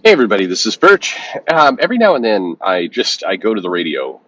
Hey everybody, this is Perch. Every now and then, I go to the radio.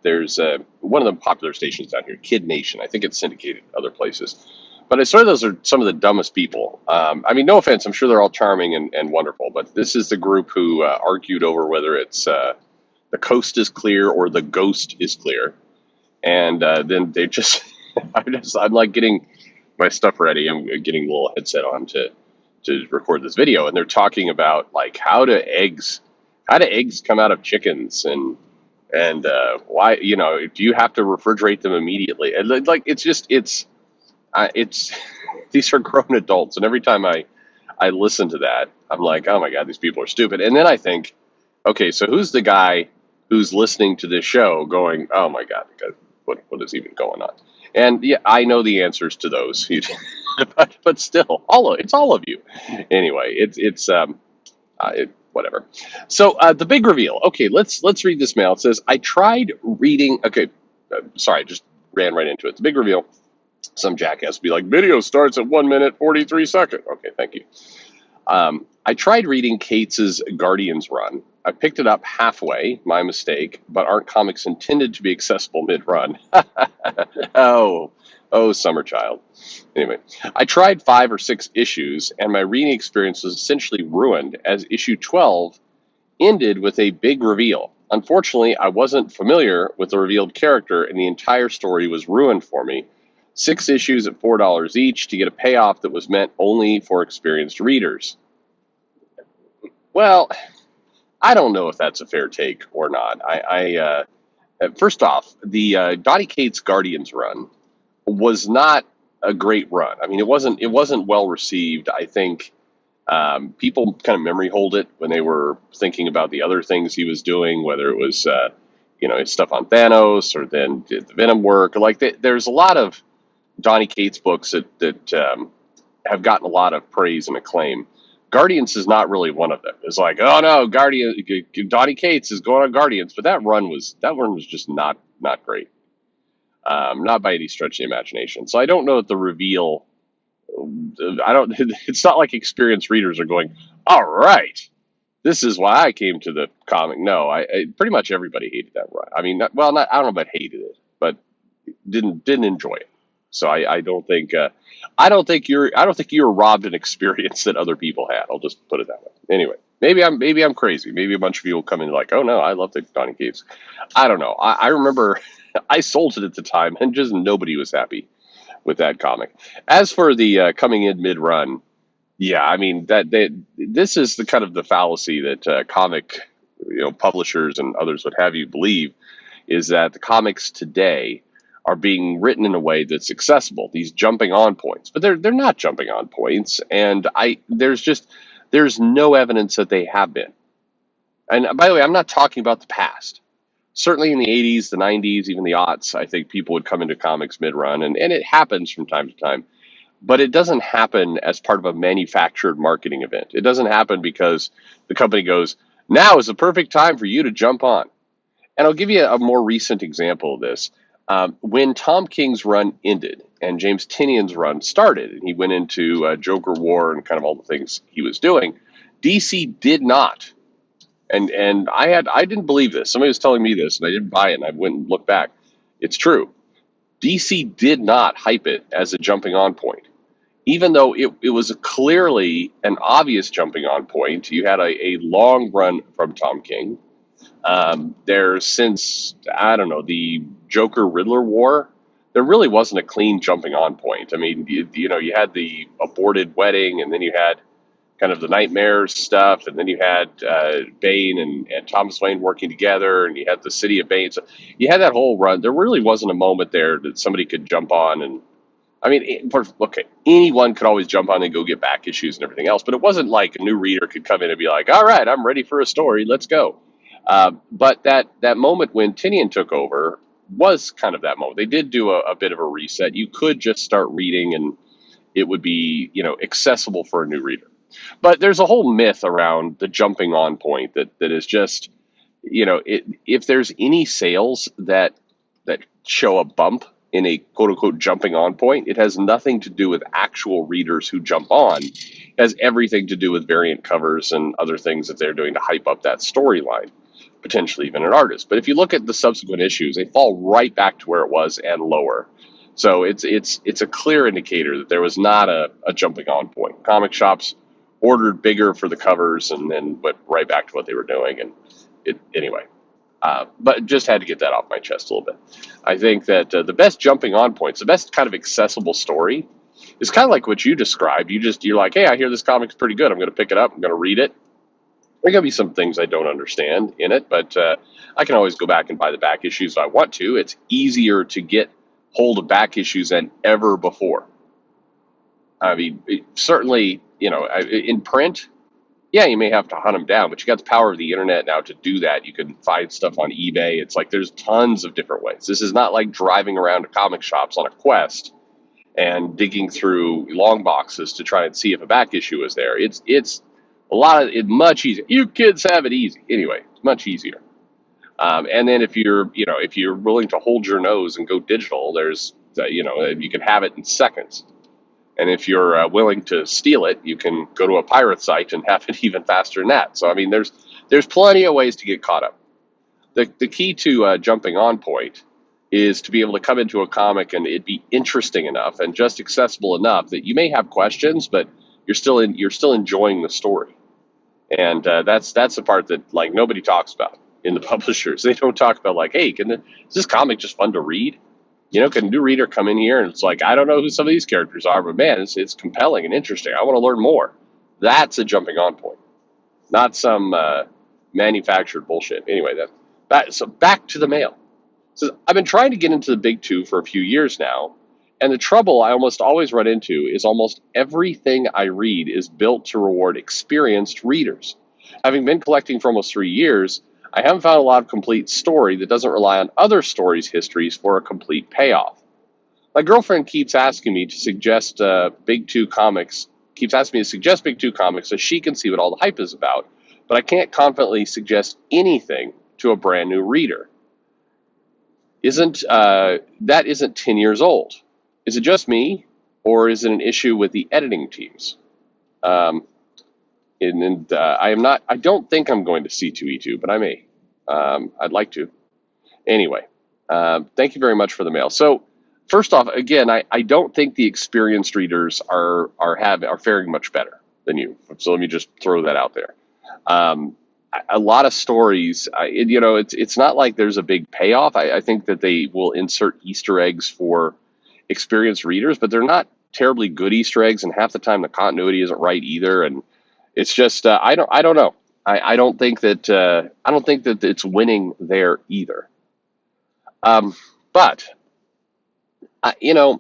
There's one of the popular stations down here, Kid Nation. I think it's syndicated other places, but I swear those are some of the dumbest people. I mean, no offense, I'm sure they're all charming and wonderful, but this is the group who argued over whether it's the coast is clear or the ghost is clear, and then they just, I'm like getting my stuff ready. I'm getting a little headset on to record this video, and they're talking about like how do eggs come out of chickens, and why, do you have to refrigerate them immediately? And like it's these are grown adults, and every time I listen to that, I'm like, oh my god, these people are stupid. And then I think, okay, so who's the guy who's listening to this show going, oh my god, what is even going on? And yeah, I know the answers to those, but still, it's all of you. Anyway, whatever. So the big reveal. Okay, let's read this mail. It says, I tried reading. Okay, sorry, I just ran right into it. The big reveal. Some jackass will be like, video starts at 1 minute 43 seconds. Okay, thank you. I tried reading Cates's Guardians run. I picked it up halfway, my mistake, but aren't comics intended to be accessible mid-run? oh, oh, summer child. Anyway, I tried 5 or 6 issues, and my reading experience was essentially ruined as issue 12 ended with a big reveal. Unfortunately, I wasn't familiar with the revealed character, and the entire story was ruined for me. 6 issues at $4 each to get a payoff that was meant only for experienced readers. Well, I don't know if that's a fair take or not. First off, the Donny Cates Guardians run was not a great run. I mean, it wasn't well received. I think people kind of memory hold it when they were thinking about the other things he was doing, whether it was his stuff on Thanos or then did the Venom work. Like there's a lot of Donny Cates books that have gotten a lot of praise and acclaim. Guardians is not really one of them. It's like, oh no, Donny Cates is going on Guardians, but that one was just not great, not by any stretch of the imagination. So I don't know if the reveal. I don't. It's not like experienced readers are going, all right, this is why I came to the comic. No, I pretty much everybody hated that run. I mean, I don't know about hated it, but didn't enjoy it. So I don't think you were robbed an experience that other people had. I'll just put it that way. Anyway, maybe I'm crazy. Maybe a bunch of you will come in like, oh no, I love the Donny Cates. I don't know. I remember I sold it at the time, and just nobody was happy with that comic. As for the coming in mid run, yeah, I mean this is the kind of the fallacy that comic publishers and others would have you believe, is that the comics today are being written in a way that's accessible, these jumping on points, but they're not jumping on points, and there's no evidence that they have been. And by the way, I'm not talking about the past. Certainly in the 80s, the 90s, even the aughts, I think people would come into comics mid-run, and it happens from time to time, but it doesn't happen as part of a manufactured marketing event. It doesn't happen because the company goes, now is the perfect time for you to jump on. And I'll give you a more recent example of this. When Tom King's run ended and James Tynion's run started, and he went into Joker War and kind of all the things he was doing, DC did not. And I didn't believe this. Somebody was telling me this, and I didn't buy it. And I went and looked back. It's true. DC did not hype it as a jumping on point, even though it was clearly an obvious jumping on point. You had a long run from Tom King. There's since, I don't know, the Joker Riddler War, there really wasn't a clean jumping on point. I mean, you had the aborted wedding, and then you had kind of the nightmares stuff, and then you had Bane and Thomas Wayne working together, and you had the City of Bane. So you had that whole run. There really wasn't a moment there that somebody could jump on. And I mean, okay, anyone could always jump on and go get back issues and everything else, but it wasn't like a new reader could come in and be like, all right, I'm ready for a story, let's go. But that moment when Tynion took over was kind of that moment. They did do a bit of a reset. You could just start reading, and it would be accessible for a new reader. But there's a whole myth around the jumping on point that is just, if there's any sales that show a bump in a quote unquote jumping on point. It has nothing to do with actual readers who jump on. It has everything to do with variant covers and other things that they're doing to hype up that storyline, potentially even an artist. But if you look at the subsequent issues, they fall right back to where it was and lower. So it's a clear indicator that there was not a jumping on point. Comic shops ordered bigger for the covers and then went right back to what they were doing. And anyway, but just had to get that off my chest a little bit. I think that the best jumping on points, the best kind of accessible story, is kind of like what you described. You're like, hey, I hear this comic's pretty good. I'm going to pick it up. I'm going to read it. There are going to be some things I don't understand in it, but I can always go back and buy the back issues if I want to. It's easier to get hold of back issues than ever before. I mean, certainly, in print, yeah, you may have to hunt them down, but you got the power of the internet now to do that. You can find stuff on eBay. It's like there's tons of different ways. This is not like driving around to comic shops on a quest and digging through long boxes to try and see if a back issue is there. It's much easier. You kids have it easy anyway. It's much easier. And then if you're willing to hold your nose and go digital, there's you can have it in seconds. And if you're willing to steal it, you can go to a pirate site and have it even faster than that. So I mean, there's plenty of ways to get caught up. The key to jumping on point is to be able to come into a comic and it be interesting enough and just accessible enough that you may have questions, but you're still enjoying the story. And that's the part that like nobody talks about in the publishers. They don't talk about like, hey, is this comic just fun to read? Can a new reader come in here and it's like, I don't know who some of these characters are, but man, it's compelling and interesting. I want to learn more. That's a jumping on point, not some manufactured bullshit. Anyway, so back to the mail. So I've been trying to get into the big two for a few years now, and the trouble I almost always run into is almost everything I read is built to reward experienced readers. Having been collecting for almost 3 years, I haven't found a lot of complete story that doesn't rely on other stories' histories for a complete payoff. My girlfriend keeps asking me to suggest Big Two comics, keeps asking me to suggest Big Two comics so she can see what all the hype is about, but I can't confidently suggest anything to a brand new reader. That isn't 10 years old? Is it just me, or is it an issue with the editing teams? I am not. I don't think I'm going to C2E2, but I may. I'd like to. Anyway, thank you very much for the mail. So, first off, again, I don't think the experienced readers are faring much better than you. So let me just throw that out there. A lot of stories, it's not like there's a big payoff. I think that they will insert Easter eggs for experienced readers, but they're not terribly good Easter eggs, and half the time the continuity isn't right either. And it's just I don't know. I don't think that it's winning there either. But the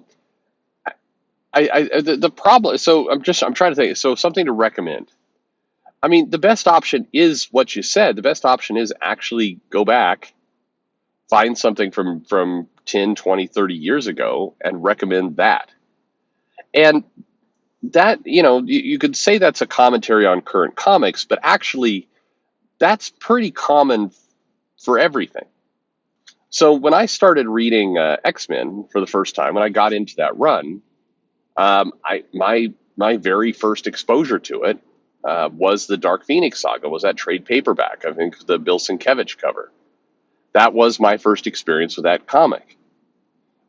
problem. So I'm trying to think. So something to recommend. I mean, the best option is what you said. The best option is actually go back, find something from 10, 20, 30 years ago and recommend that. And that, you could say that's a commentary on current comics, but actually that's pretty common for everything. So when I started reading X-Men for the first time, when I got into that run, my very first exposure to it was the Dark Phoenix saga, was that trade paperback, I think the Bill Sienkiewicz cover. That was my first experience with that comic.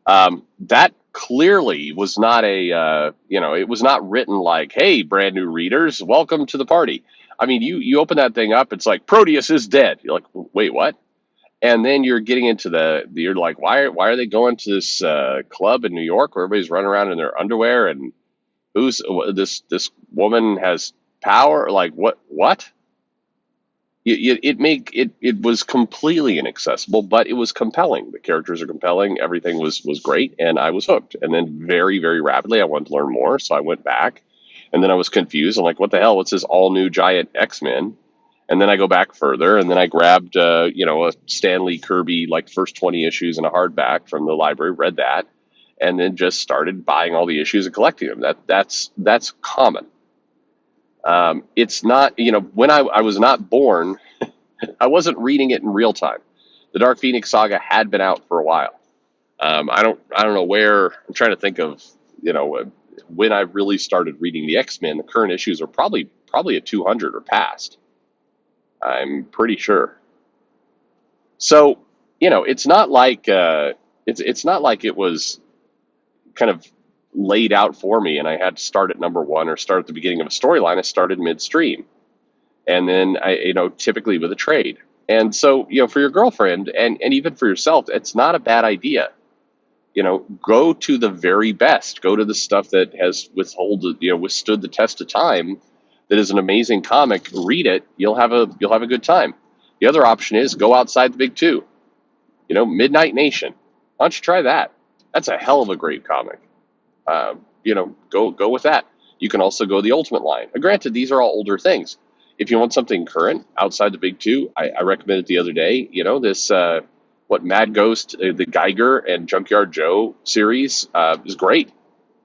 That clearly was not it was not written like, hey, brand new readers, welcome to the party. I mean, you open that thing up, it's like, Proteus is dead. You're like, wait, what? And then you're getting into you're like, why are they going to this club in New York where everybody's running around in their underwear and who's this woman has power? Like, what? It was completely inaccessible, but it was compelling. The characters are compelling. Everything was great, and I was hooked. And then very, very rapidly, I wanted to learn more, so I went back, and then I was confused. I'm like, what the hell? What's this all new giant X-Men? And then I go back further, and then I grabbed a Stan Lee Kirby like first 20 issues in a hardback from the library, read that, and then just started buying all the issues and collecting them. That's common. It's not, when I was not born, I wasn't reading it in real time. The Dark Phoenix saga had been out for a while. I don't know where. I'm trying to think of, you know, when I really started reading the X-Men. The current issues are probably a 200 or past. I'm pretty sure. So, it's not like it's not like it was kind of laid out for me and I had to start at number one or start at the beginning of a storyline. I started midstream, and then typically with a trade. And so, for your girlfriend and even for yourself, it's not a bad idea. Go to the very best. Go to the stuff that has withstood the test of time. That is an amazing comic. Read it. You'll have a good time. The other option is go outside the big two. Midnight Nation. Why don't you try that? That's a hell of a great comic. Go with that. You can also go the Ultimate line. Granted, these are all older things. If you want something current outside the big two, I recommended the other day. This what Mad Ghost, the Geiger and Junkyard Joe series is great.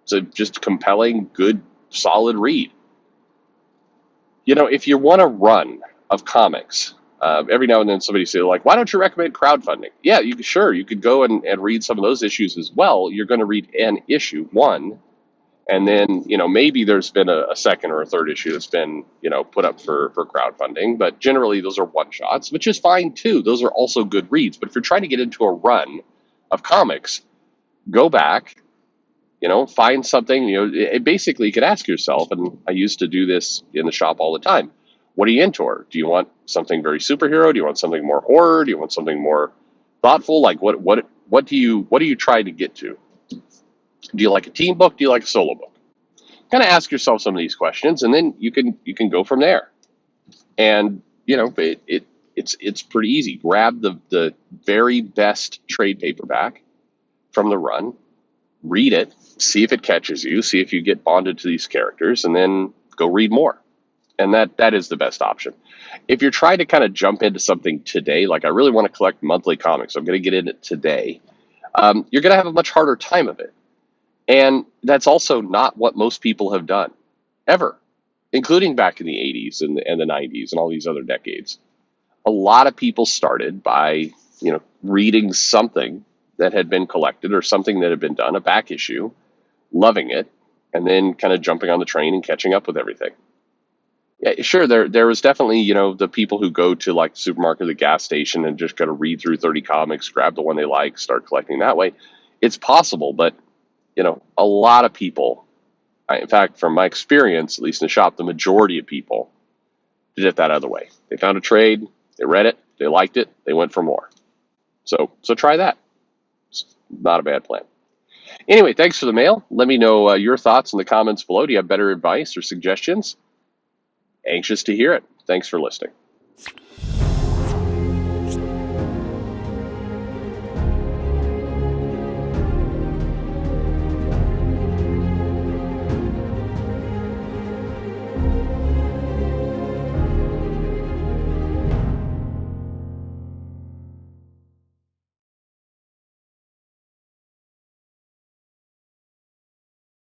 It's a just compelling, good, solid read. If you want a run of comics, every now and then somebody say like, "Why don't you recommend crowdfunding?" Yeah, you could go and read some of those issues as well. You're going to read an issue one, and then maybe there's been a second or a third issue that's been put up for crowdfunding. But generally those are one shots, which is fine too. Those are also good reads. But if you're trying to get into a run of comics, go back. Find something. Basically, you could ask yourself, and I used to do this in the shop all the time. What are you into? Do you want something very superhero? Do you want something more horror? Do you want something more thoughtful? Like what do you try to get to? Do you like a team book? Do you like a solo book? Kind of ask yourself some of these questions, and then you can go from there. And it's pretty easy. Grab the very best trade paperback from the run, read it, see if it catches you, see if you get bonded to these characters, and then go read more. And that is the best option. If you're trying to kind of jump into something today, like I really want to collect monthly comics, I'm going to get in it today, you're going to have a much harder time of it. And that's also not what most people have done, ever, including back in the 80s and the 90s and all these other decades. A lot of people started by, reading something that had been collected or something that had been done, a back issue, loving it, and then kind of jumping on the train and catching up with everything. Yeah, sure, there was definitely, the people who go to like the supermarket or the gas station and just kind of read through 30 comics, grab the one they like, start collecting that way. It's possible, but a lot of people, in fact, from my experience, at least in the shop, the majority of people did it that other way. They found a trade, they read it, they liked it, they went for more. So try that. It's not a bad plan. Anyway, thanks for the mail. Let me know your thoughts in the comments below. Do you have better advice or suggestions? Anxious to hear it. Thanks for listening.